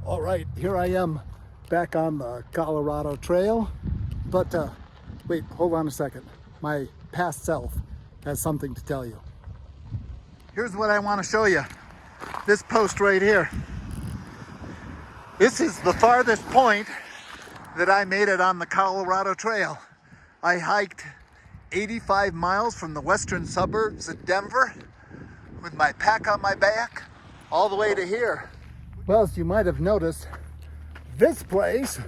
All right, here I am back on the Colorado Trail. But wait, hold on a second. My past self has something to tell you. Here's what I want to show you. This post right here. This is the farthest point that I made it on the Colorado Trail. I hiked 85 miles from the western suburbs of Denver with my pack on my back all the way to here. Well, as you might have noticed, this place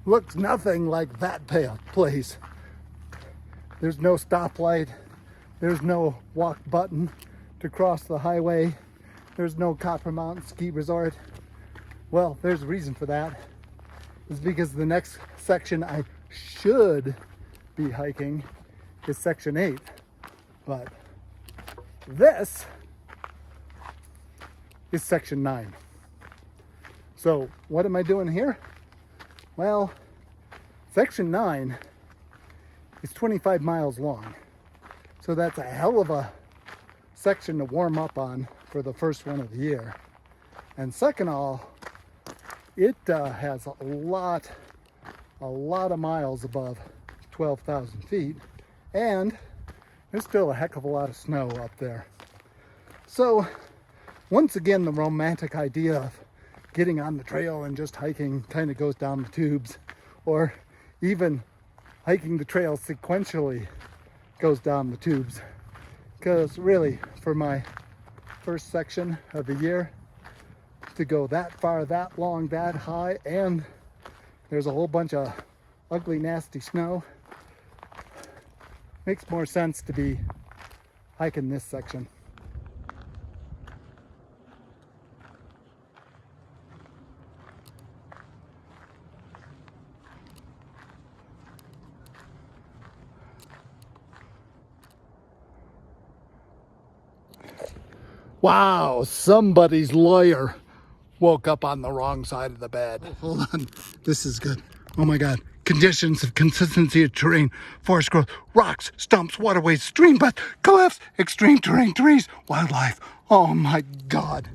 looks nothing like that place. There's no stoplight. There's no walk button to cross the highway. There's no Copper Mountain Ski Resort. Well, there's a reason for that. It's because the next section I should be hiking is section 8. But this is section 9. So what am I doing here? Well, section 9 is 25 miles long. So that's a hell of a section to warm up on for the first one of the year. And second of all, it has a lot of miles above 12,000 feet. And there's still a heck of a lot of snow up there. So once again, the romantic idea of getting on the trail and just hiking kind of goes down the tubes, or even hiking the trail sequentially goes down the tubes. Because really, for my first section of the year, to go that far, that long, that high, and there's a whole bunch of ugly, nasty snow, makes more sense to be hiking this section. Wow, somebody's lawyer woke up on the wrong side of the bed. Hold on, this is good. Oh my God. Conditions of consistency of terrain, forest growth, rocks, stumps, waterways, stream beds, cliffs, extreme terrain, trees, wildlife. Oh my God.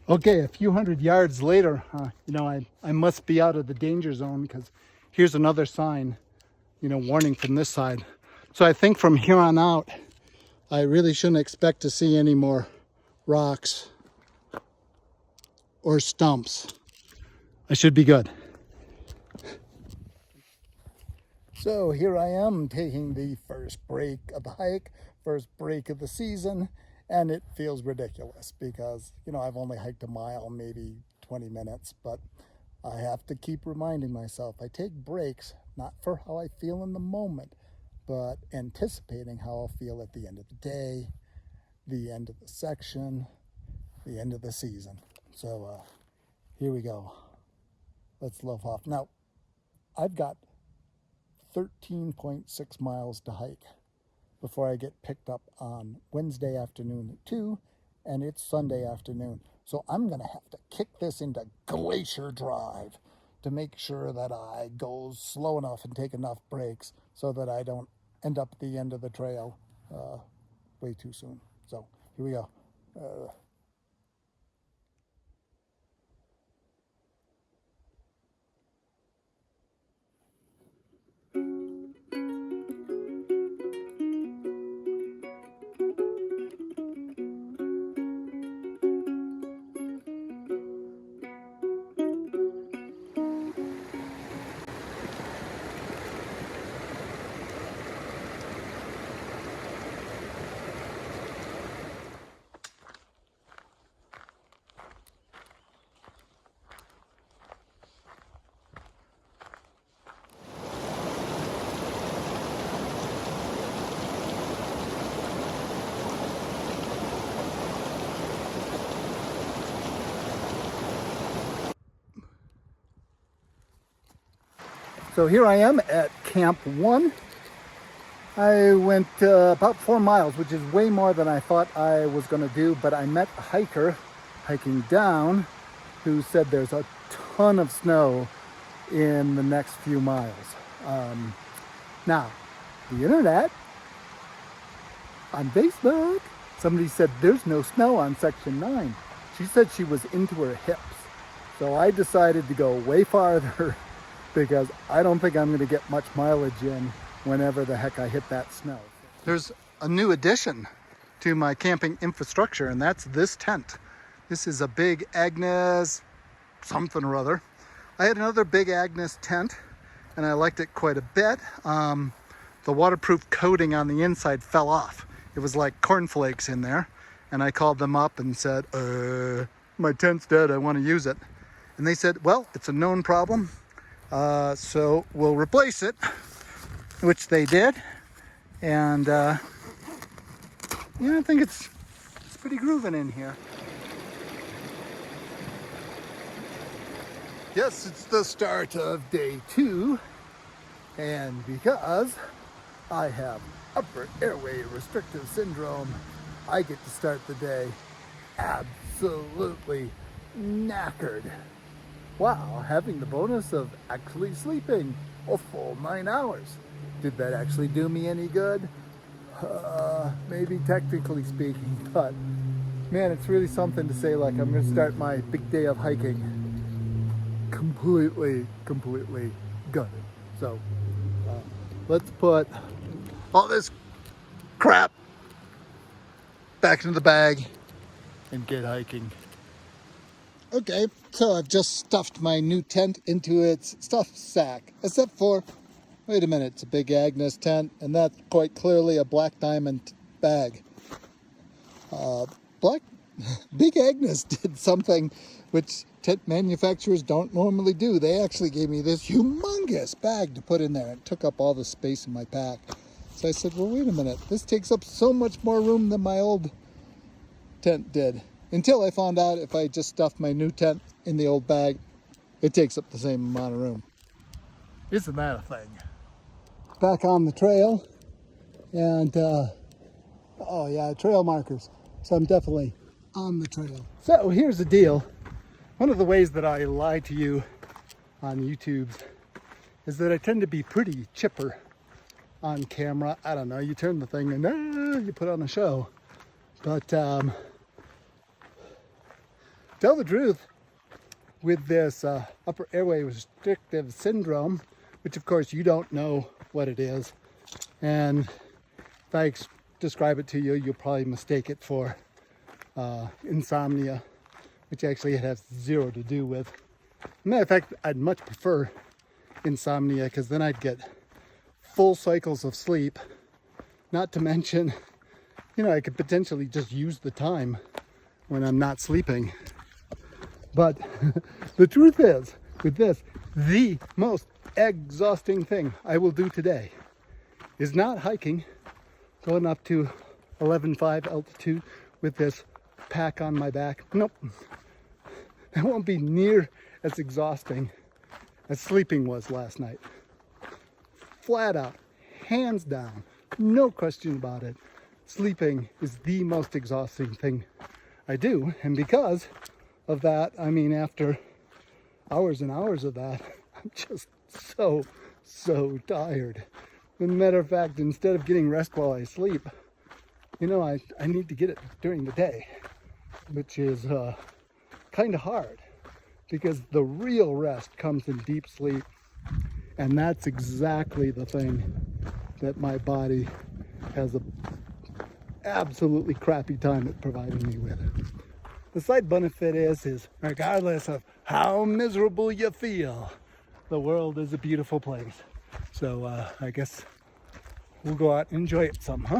Okay, a few hundred yards later, I must be out of the danger zone because here's another sign, warning from this side. So I think from here on out, I really shouldn't expect to see any more rocks or stumps. I should be good. So here I am taking the first break of the hike, first break of the season, and it feels ridiculous because, I've only hiked a mile, maybe 20 minutes, but I have to keep reminding myself I take breaks, not for how I feel in the moment, but anticipating how I'll feel at the end of the day, the end of the section, the end of the season. So here we go. Let's loaf off. Now, I've got 13.6 miles to hike before I get picked up on Wednesday afternoon at 2, and it's Sunday afternoon. So I'm going to have to kick this into Glacier Drive to make sure that I go slow enough and take enough breaks so that I don't end up at the end of the trail way too soon. So here we go. So here I am at Camp 1. I went about 4 miles, which is way more than I thought I was going to do, but I met a hiker hiking down who said there's a ton of snow in the next few miles. Now, the internet, on Facebook, somebody said there's no snow on section 9. She said she was into her hips. So I decided to go way farther because I don't think I'm going to get much mileage in whenever the heck I hit that snow. There's a new addition to my camping infrastructure, and that's this tent. This is a Big Agnes something or other. I had another Big Agnes tent, and I liked it quite a bit. The waterproof coating on the inside fell off. It was like cornflakes in there, and I called them up and said, my tent's dead, I want to use it. And they said, well, it's a known problem, so we'll replace it, which they did. And yeah, I think it's pretty grooving in here. Yes, it's the start of day 2, and because I have upper airway restrictive syndrome, I get to start the day absolutely knackered, while having the bonus of actually sleeping a full 9 hours. Did that actually do me any good? Maybe technically speaking, but man, it's really something to say like I'm gonna start my big day of hiking completely gutted. So let's put all this crap back into the bag and get hiking. Okay, so I've just stuffed my new tent into its stuff sack, except for, wait a minute, it's a Big Agnes tent, and that's quite clearly a Black Diamond bag. Big Agnes did something which tent manufacturers don't normally do. They actually gave me this humongous bag to put in there. It took up all the space in my pack. So I said, well, wait a minute. This takes up so much more room than my old tent did. Until I found out if I just stuffed my new tent in the old bag, it takes up the same amount of room. Isn't that a thing? Back on the trail. And, oh yeah, trail markers. So I'm definitely on the trail. So here's the deal. One of the ways that I lie to you on YouTube is that I tend to be pretty chipper on camera. I don't know, you turn the thing and you put on a show. But tell the truth, with this upper airway restrictive syndrome, which of course you don't know what it is, and if I describe it to you, you'll probably mistake it for insomnia, which actually it has zero to do with. Matter of fact, I'd much prefer insomnia, because then I'd get full cycles of sleep. Not to mention, you know, I could potentially just use the time when I'm not sleeping. But the truth is, with this, the most exhausting thing I will do today is not hiking, going up to 11.5 altitude with this pack on my back. Nope. It won't be near as exhausting as sleeping was last night. Flat out, hands down, no question about it. Sleeping is the most exhausting thing I do. And because of that, I mean, after hours and hours of that, I'm just so tired. As a matter of fact, instead of getting rest while I sleep, you know, I need to get it during the day, which is kind of hard, because the real rest comes in deep sleep, and that's exactly the thing that my body has a absolutely crappy time at providing me with. The side benefit is regardless of how miserable you feel, the world is a beautiful place. So I guess we'll go out and enjoy it some, huh?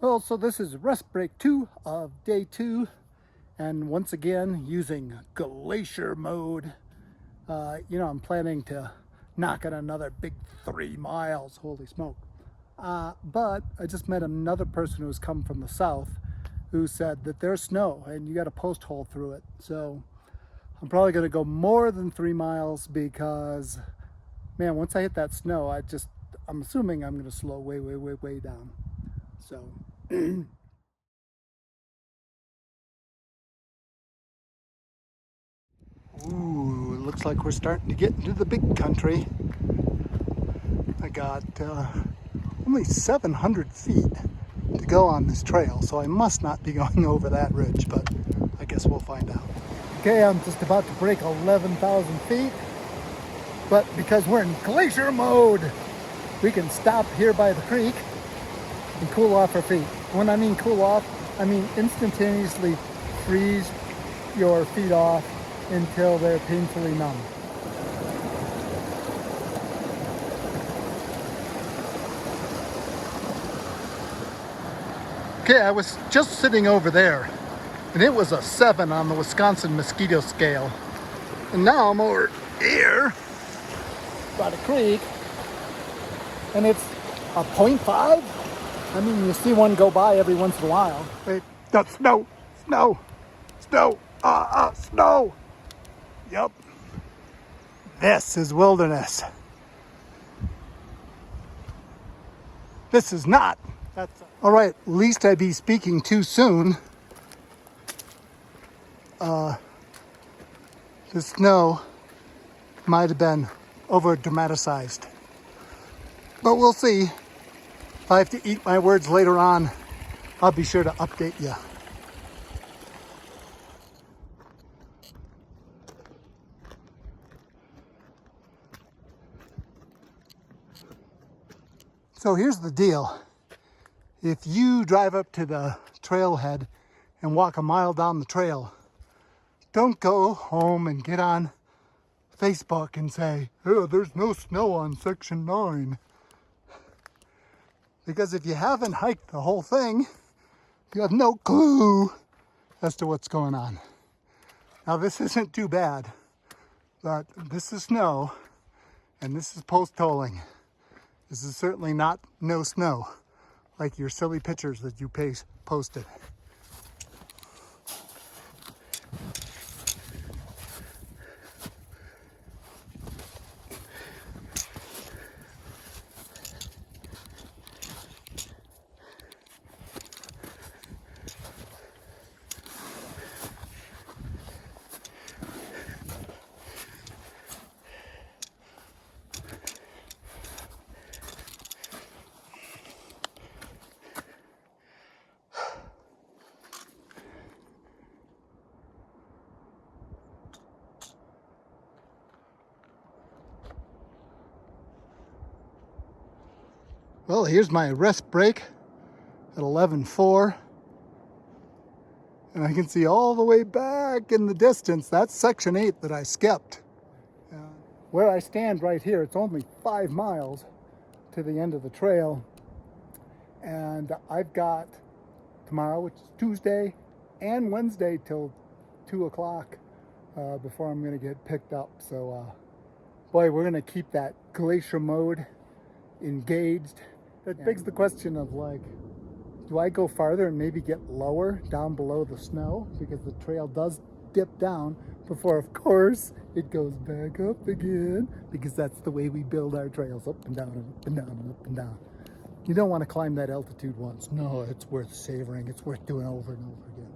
Well, so this is rest break 2 of day 2, and once again using Glacial mode. I'm planning to knock out another big 3 miles, holy smoke. But I just met another person who's come from the south who said that there's snow and you got a post hole through it. So I'm probably going to go more than 3 miles because, man, once I hit that snow, I'm assuming I'm going to slow way down. So. Ooh, it looks like we're starting to get into the big country. I got only 700 feet to go on this trail, so I must not be going over that ridge, but I guess we'll find out. Okay, I'm just about to break 11,000 feet, but because we're in glacier mode, we can stop here by the creek and cool off our feet. When I mean cool off, I mean instantaneously freeze your feet off until they're painfully numb. Okay, I was just sitting over there, and it was a 7 on the Wisconsin mosquito scale. And now I'm over here by the creek, and it's a 0.5. I mean, you see one go by every once in a while. Wait, that's snow, snow, snow, snow. Yep. This is wilderness. This is not. All right, at least I'd be speaking too soon. The snow might have been over dramatized, but we'll see. If I have to eat my words later on, I'll be sure to update you. So here's the deal. If you drive up to the trailhead and walk a mile down the trail, don't go home and get on Facebook and say, oh, there's no snow on section 9. Because if you haven't hiked the whole thing, you have no clue as to what's going on. Now this isn't too bad, but this is snow and this is post tolling. This is certainly not no snow like your silly pictures that you posted. Well, here's my rest break at 11:04. And I can see all the way back in the distance, that's section 8 that I skipped. Where I stand right here, it's only 5 miles to the end of the trail. And I've got tomorrow, which is Tuesday, and Wednesday till 2 o'clock before I'm going to get picked up. So, boy, we're going to keep that glacial mode engaged. That begs the question of, like, do I go farther and maybe get lower down below the snow? Because the trail does dip down before, of course, it goes back up again. Because that's the way we build our trails, up and down and up and down and up and down. You don't want to climb that altitude once. No, it's worth savoring. It's worth doing over and over again.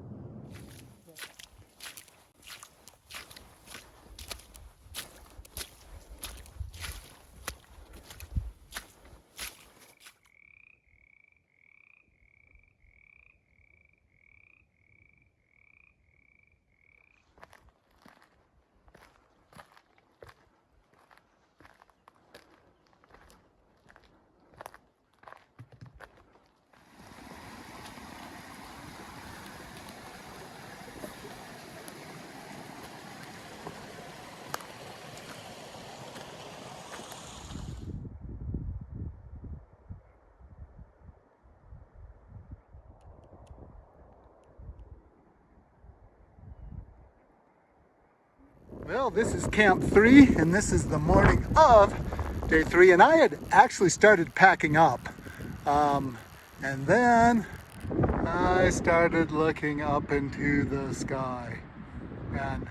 Well, this is camp 3, and this is the morning of day 3, and I had actually started packing up. And then I started looking up into the sky. And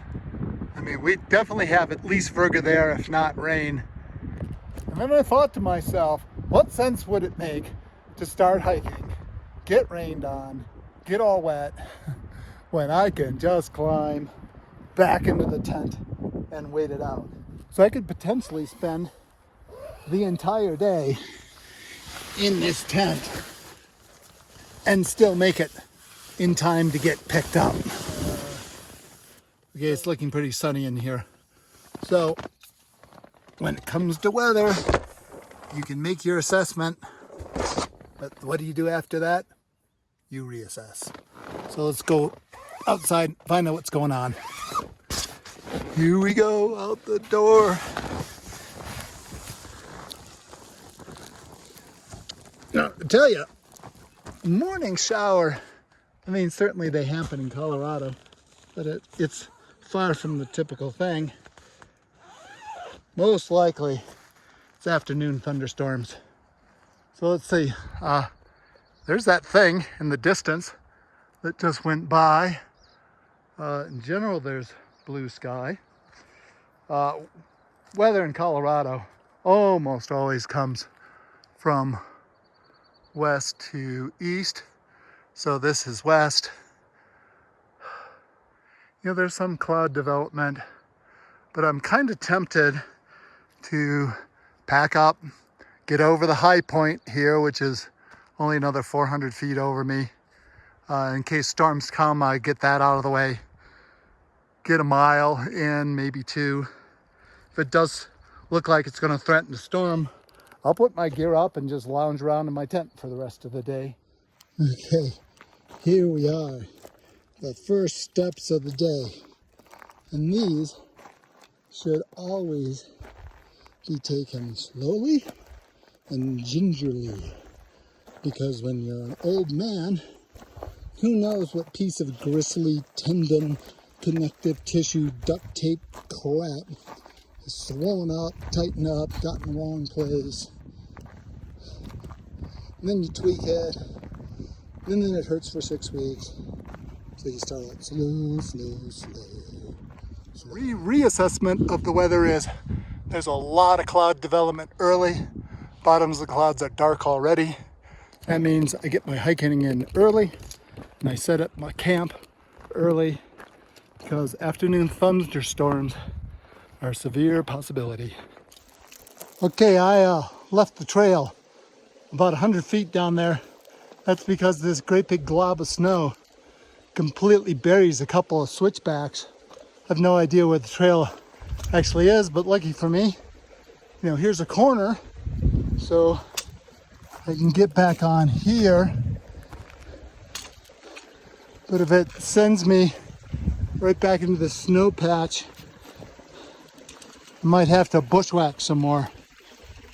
I mean, we definitely have at least Virga there, if not rain. And then I thought to myself, what sense would it make to start hiking, get rained on, get all wet, when I can just climb back into the tent and wait it out. So I could potentially spend the entire day in this tent and still make it in time to get picked up. Okay, it's looking pretty sunny in here. So when it comes to weather, you can make your assessment, but what do you do after that? You reassess. So let's go outside, find out what's going on. Here we go, out the door. Now, I tell you, morning shower, I mean, certainly they happen in Colorado, but it's far from the typical thing. Most likely, it's afternoon thunderstorms. So let's see, there's that thing in the distance that just went by. In general, there's blue sky. Weather in Colorado almost always comes from west to east. So this is west. You know, there's some cloud development, but I'm kind of tempted to pack up, get over the high point here, which is only another 400 feet over me. In case storms come, I get that out of the way. Get a mile in, maybe 2. If it does look like it's going to threaten a storm, I'll put my gear up and just lounge around in my tent for the rest of the day. Okay, here we are, the first steps of the day. And these should always be taken slowly and gingerly, because when you're an old man, who knows what piece of gristly tendon, connective tissue, duct tape crap is swollen up, tightened up, got in the wrong place. And then you tweak it, and then it hurts for 6 weeks. So you start out slow, slow, slow. Reassessment of the weather is there's a lot of cloud development early. Bottoms of the clouds are dark already. That means I get my hiking in early, and I set up my camp early, because afternoon thunderstorms are a severe possibility. Okay, I left the trail about 100 feet down there. That's because this great big glob of snow completely buries a couple of switchbacks. I have no idea where the trail actually is, but lucky for me, you know, here's a corner, so I can get back on here. But if it sends me right back into the snow patch, I might have to bushwhack some more.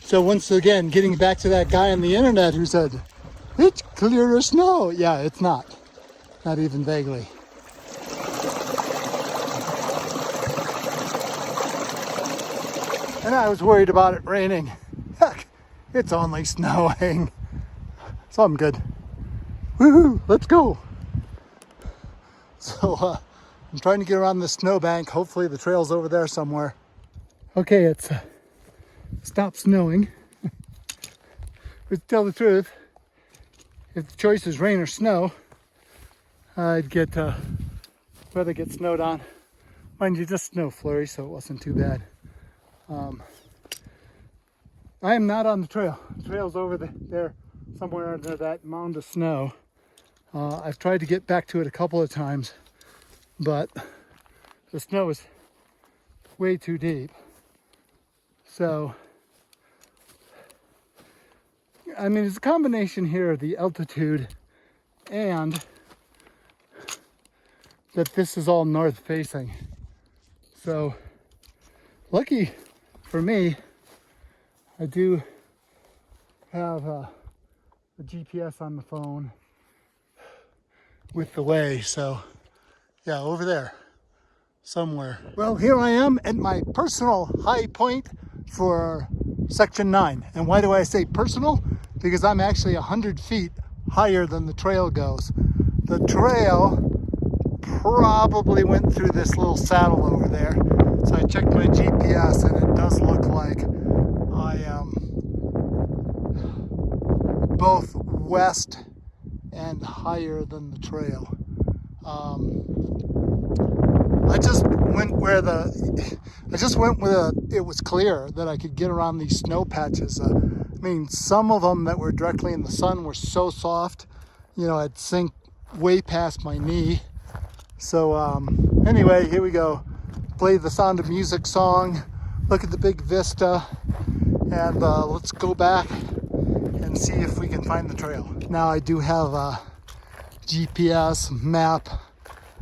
So once again, getting back to that guy on the internet who said, it's clear as snow. Yeah, it's not even vaguely. And I was worried about it raining. Heck, it's only snowing. So I'm good. Woohoo, let's go. So I'm trying to get around the snowbank. Hopefully the trail's over there somewhere. Okay, it's stopped snowing. But to tell the truth, if the choice is rain or snow, I'd get rather get snowed on. Mind you, just snow flurry, so it wasn't too bad. I am not on the trail. The trail's over there somewhere under that mound of snow. I've tried to get back to it a couple of times, but the snow is way too deep. So, I mean, it's a combination here of the altitude and that this is all north facing. So, lucky for me, I do have a GPS on the phone with the way. So, yeah, over there. somewhere. Well, here I am at my personal high point for section 9. And why do I say personal? Because I'm actually 100 feet higher than the trail goes. The trail probably went through this little saddle over there. So I checked my GPS and it does look like I am both west and higher than the trail. I just went where it was clear that I could get around these snow patches. I mean, some of them that were directly in the sun were so soft, you know, I'd sink way past my knee. So anyway, here we go. Play the Sound of Music song, look at the big vista, and let's go back and see if we can find the trail. Now I do have a GPS map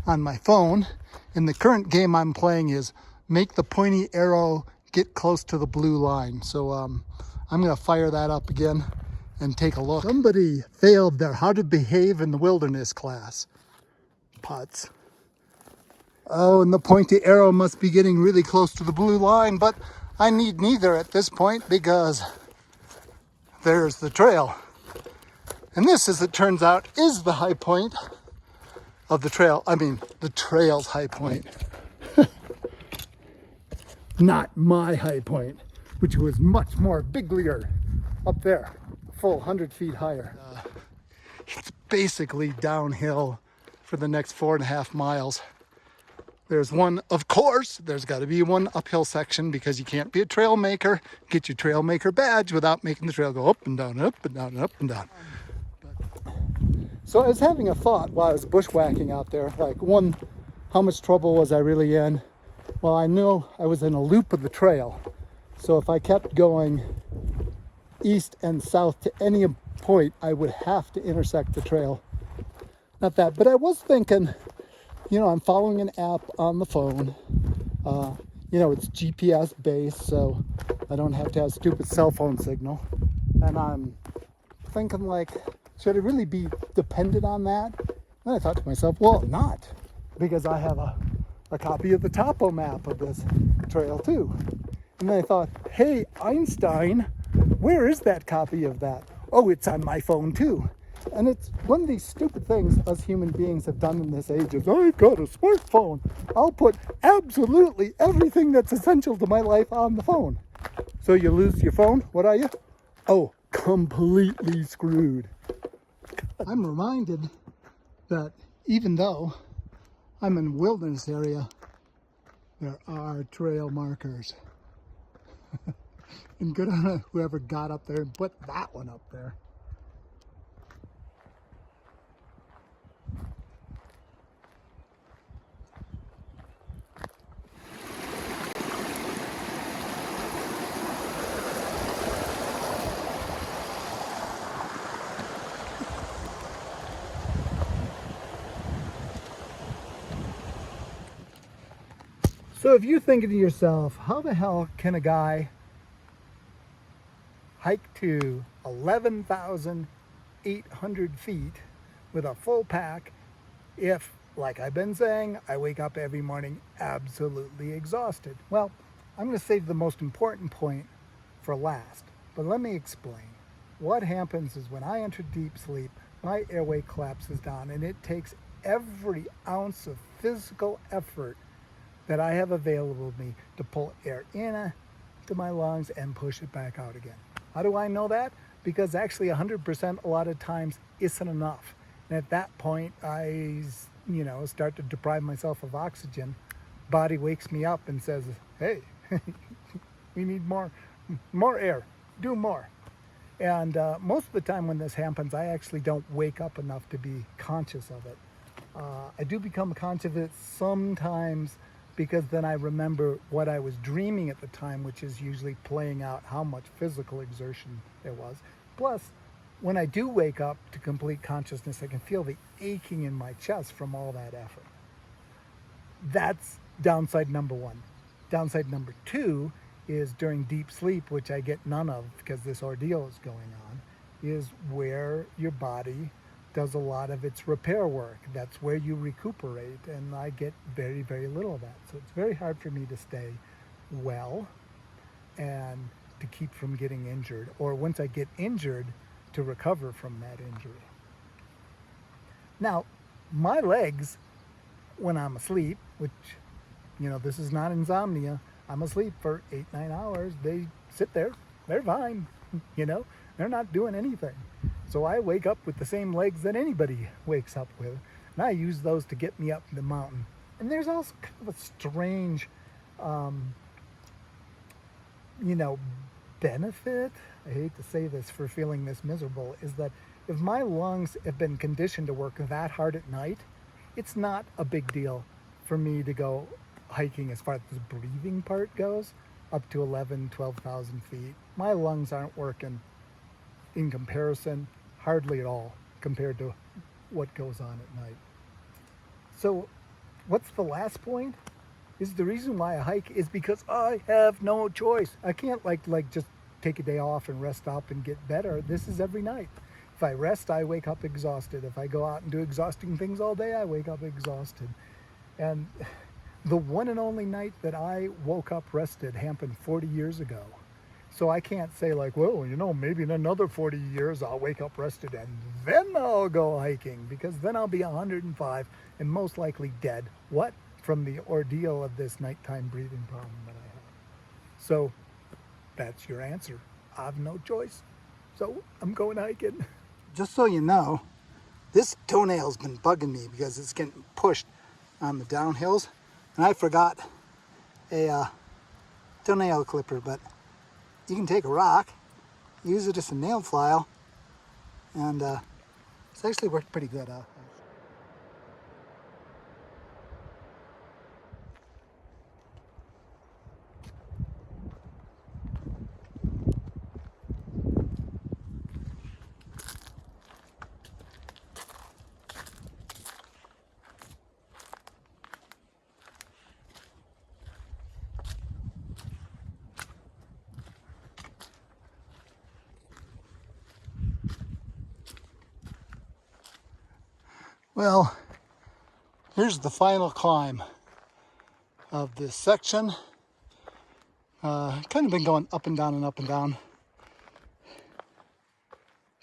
on my phone, and the current game I'm playing is make the pointy arrow get close to the blue line. So I'm gonna fire that up again and take a look. Somebody failed their How to Behave in the Wilderness class. Putz. Oh, and the pointy arrow must be getting really close to the blue line, but I need neither at this point because there's the trail. And this, as it turns out, is the high point of the trail. I mean, the trail's high point. Not my high point, which was much more biglier up there, full 100 feet higher. It's basically downhill for the next 4.5 miles. There's one, of course, there's got to be one uphill section because you can't be a trail maker, get your trail maker badge without making the trail go up and down, up and down, up and down. So I was having a thought while I was bushwhacking out there, like one, how much trouble was I really in? Well, I knew I was in a loop of the trail. So if I kept going east and south to any point, I would have to intersect the trail. Not that, but I was thinking, you know, I'm following an app on the phone. You know, it's GPS based, so I don't have to have stupid cell phone signal. And I'm thinking, like, should I really be dependent on that? And I thought to myself, well, not, because I have a copy of the topo map of this trail too. And then I thought, hey, Einstein, where is that copy of that? Oh, it's on my phone too. And it's one of these stupid things us human beings have done in this age is, I've got a smartphone. I'll put absolutely everything that's essential to my life on the phone. So you lose your phone, what are you? Oh, completely screwed. I'm reminded that even though I'm in a wilderness area, there are trail markers. And good on whoever got up there and put that one up there. So if you're thinking to yourself, how the hell can a guy hike to 11,800 feet with a full pack if, like I've been saying, I wake up every morning absolutely exhausted? Well, I'm going to save the most important point for last, but let me explain. What happens is when I enter deep sleep, my airway collapses down, and it takes every ounce of physical effort that I have available to me to pull air into my lungs and push it back out again. How do I know that? Because actually 100% a lot of times isn't enough. And at that point, I, start to deprive myself of oxygen. Body wakes me up and says, hey, we need more air, do more. And most of the time when this happens, I actually don't wake up enough to be conscious of it. I do become conscious of it sometimes because then I remember what I was dreaming at the time, which is usually playing out how much physical exertion there was. Plus, when I do wake up to complete consciousness, I can feel the aching in my chest from all that effort. That's downside number one. Downside number two is during deep sleep, which I get none of because this ordeal is going on, is where your body does a lot of its repair work. That's where you recuperate, and I get very, very little of that. So it's very hard for me to stay well and to keep from getting injured, or once I get injured, to recover from that injury. Now, my legs, when I'm asleep, which, you know, this is not insomnia, I'm asleep for 8-9 hours, they sit there, they're fine, you know, they're not doing anything. So I wake up with the same legs that anybody wakes up with, and I use those to get me up the mountain. And there's also kind of a strange, you know, benefit, I hate to say this for feeling this miserable, is that if my lungs have been conditioned to work that hard at night, it's not a big deal for me to go hiking as far as the breathing part goes, up to 12,000 feet. My lungs aren't working in comparison, hardly at all, compared to what goes on at night. So what's the last point? Is the reason why I hike is because I have no choice. I can't like just take a day off and rest up and get better. This is every night. If I rest, I wake up exhausted. If I go out and do exhausting things all day, I wake up exhausted. And the one and only night that I woke up rested happened 40 years ago. So I can't say like, well, you know, maybe in another 40 years I'll wake up rested and then I'll go hiking, because then I'll be 105 and most likely dead. What? From the ordeal of this nighttime breathing problem that I have. So that's your answer. I have no choice. So I'm going hiking. Just so you know, this toenail's been bugging me because it's getting pushed on the downhills. And I forgot a toenail clipper, but you can take a rock, use it as a nail file, and it's actually worked pretty good out. Well, here's the final climb of this section. Kind of been going up and down and up and down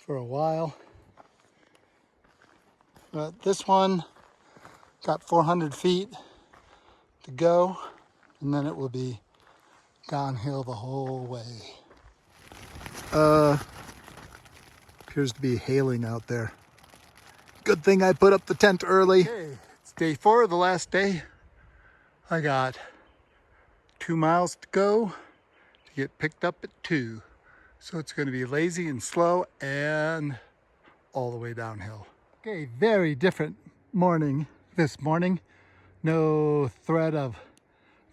for a while. But this one got 400 feet to go, and then it will be downhill the whole way. Appears to be hailing out there. Good thing I put up the tent early. Okay, it's day 4, the last day. I got 2 miles to go to get picked up at 2. So it's going to be lazy and slow and all the way downhill. Okay, very different morning this morning. No threat of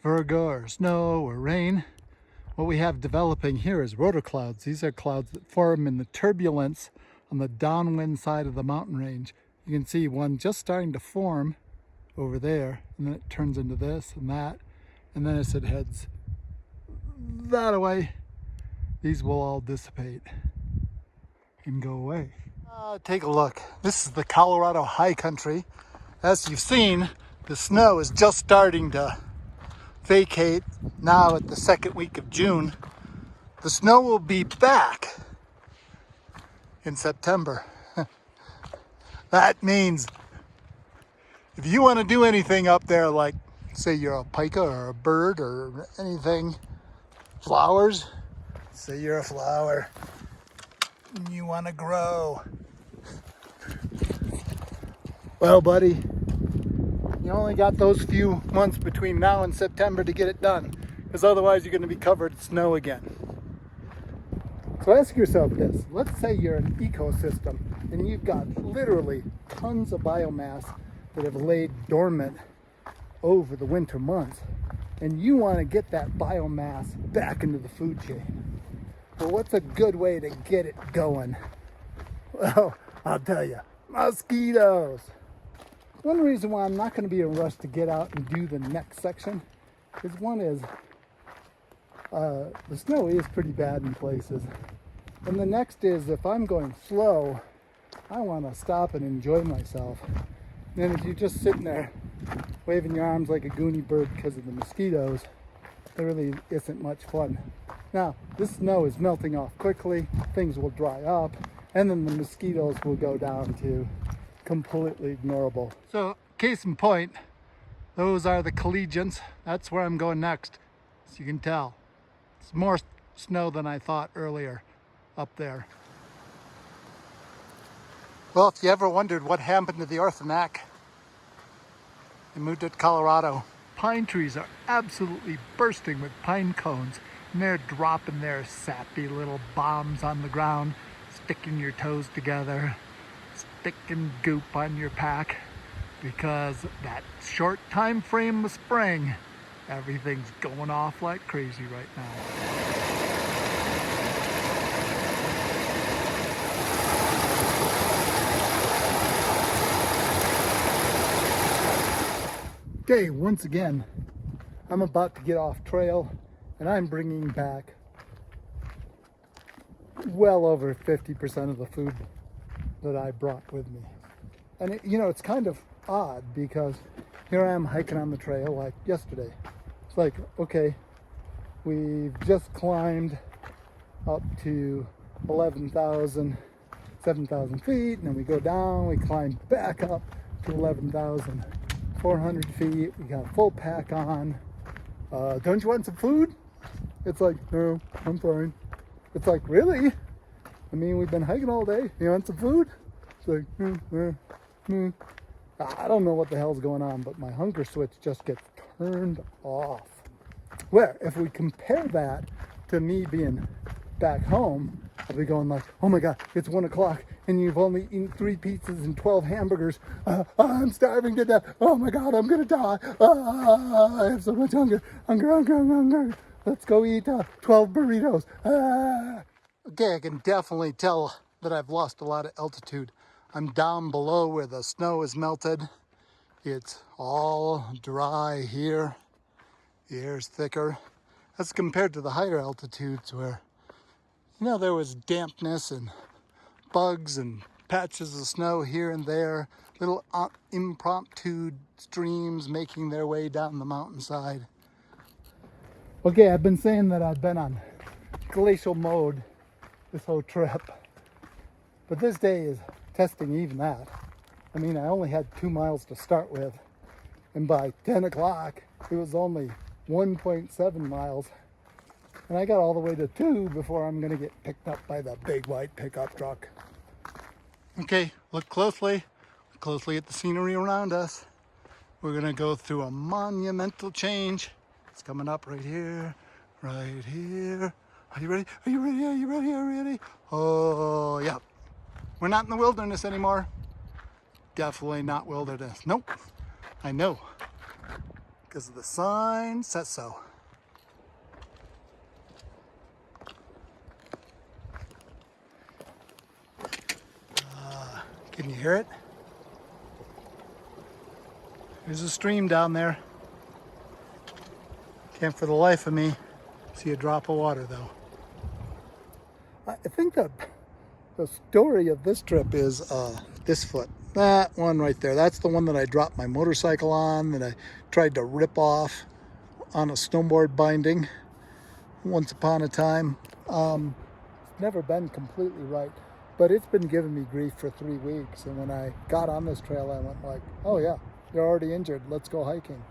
virgo or snow or rain. What we have developing here is rotor clouds. These are clouds that form in the turbulence on the downwind side of the mountain range. You can see one just starting to form over there, and then it turns into this and that, and then as it heads that away, these will all dissipate and go away. Take a look. This is the Colorado high country. As you've seen, the snow is just starting to vacate now at the second week of June. The snow will be back in September. That means if you want to do anything up there, like say you're a pika or a bird or anything, flowers, say you're a flower and you want to grow. Well, buddy, you only got those few months between now and September to get it done, because otherwise you're going to be covered in snow again. So ask yourself this. Let's say you're an ecosystem and you've got literally tons of biomass that have laid dormant over the winter months, and you want to get that biomass back into the food chain. Well, what's a good way to get it going? Well, I'll tell you, mosquitoes. One reason why I'm not going to be in a rush to get out and do the next section is the snow is pretty bad in places. And the next is, if I'm going slow, I want to stop and enjoy myself. And then if you're just sitting there waving your arms like a goony bird because of the mosquitoes, it really isn't much fun. Now, this snow is melting off quickly, things will dry up, and then the mosquitoes will go down to completely ignorable. So, case in point, those are the collegians. That's where I'm going next, as you can tell. It's more snow than I thought earlier up there. Well, if you ever wondered what happened to the Orthonac, they moved it to Colorado. Pine trees are absolutely bursting with pine cones, and they're dropping their sappy little bombs on the ground, sticking your toes together, sticking goop on your pack, because that short time frame of spring, everything's going off like crazy right now. Okay, once again, I'm about to get off trail, and I'm bringing back well over 50% of the food that I brought with me. And you know, it's kind of odd because here I am hiking on the trail like yesterday. It's like, okay, we've just climbed up to 11,000, 7,000 feet, and then we go down, we climb back up to 11,400 feet. We got a full pack on. Don't you want some food? It's like, no, I'm fine. It's like, really? I mean, we've been hiking all day. You want some food? It's like, I don't know what the hell's going on, but my hunger switch just gets turned off. Well, if we compare that to me being back home, I'll be going like, oh my God, it's 1 o'clock and you've only eaten 3 pizzas and 12 hamburgers. I'm starving to death. Oh my God, I'm gonna die. I have so much hunger. Hunger. Let's go eat 12 burritos. Okay, I can definitely tell that I've lost a lot of altitude. I'm down below where the snow is melted. It's all dry here. The air's thicker. That's compared to the higher altitudes where, you know, there was dampness and bugs and patches of snow here and there, little impromptu streams making their way down the mountainside. Okay, I've been saying that I've been on glacial mode this whole trip, but this day is testing even that. I mean, I only had 2 miles to start with, and by 10 o'clock, it was only 1.7 miles. And I got all the way to 2 before I'm gonna get picked up by the big white pickup truck. Okay, look closely at the scenery around us. We're gonna go through a monumental change. It's coming up right here, right here. Are you ready? Are you ready? Are you ready? Are you ready? Oh, yeah. We're not in the wilderness anymore. Definitely not wilderness. Nope. I know. Because the sign says so. Can you hear it? There's a stream down there. Can't for the life of me see a drop of water though. I think that the story of this trip is this foot. That one right there. That's the one that I dropped my motorcycle on, that I tried to rip off on a snowboard binding once upon a time. Never been completely right, but it's been giving me grief for 3 weeks. And when I got on this trail, I went like, oh yeah, you're already injured. Let's go hiking.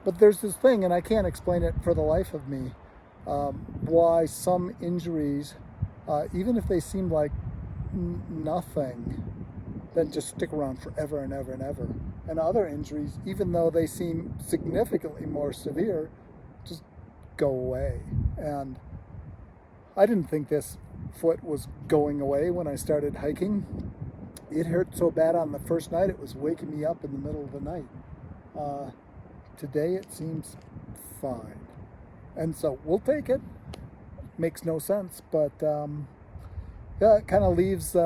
But there's this thing, and I can't explain it for the life of me, why some injuries, even if they seem like nothing, then just stick around forever and ever and ever. And other injuries, even though they seem significantly more severe, just go away. And I didn't think this foot was going away when I started hiking. It hurt so bad on the first night, it was waking me up in the middle of the night. Today it seems fine. And so we'll take it. Makes no sense, but yeah, it kind of leaves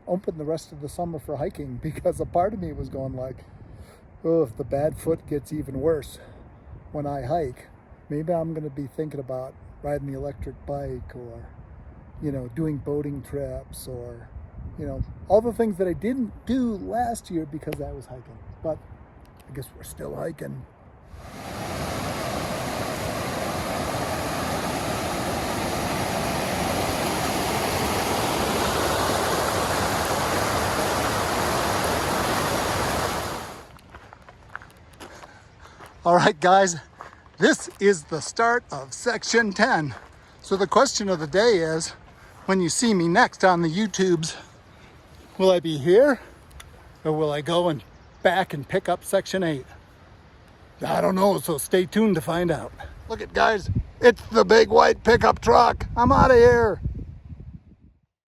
open the rest of the summer for hiking, because a part of me was going like, oh, if the bad foot gets even worse when I hike, maybe I'm going to be thinking about riding the electric bike, or, you know, doing boating trips, or, you know, all the things that I didn't do last year because I was hiking. But I guess we're still hiking. All right, guys, this is the start of section 10. So the question of the day is, when you see me next on the YouTubes, will I be here or will I go and back and pick up section 8? I don't know, so stay tuned to find out. Look at, guys, it's the big white pickup truck. I'm out of here.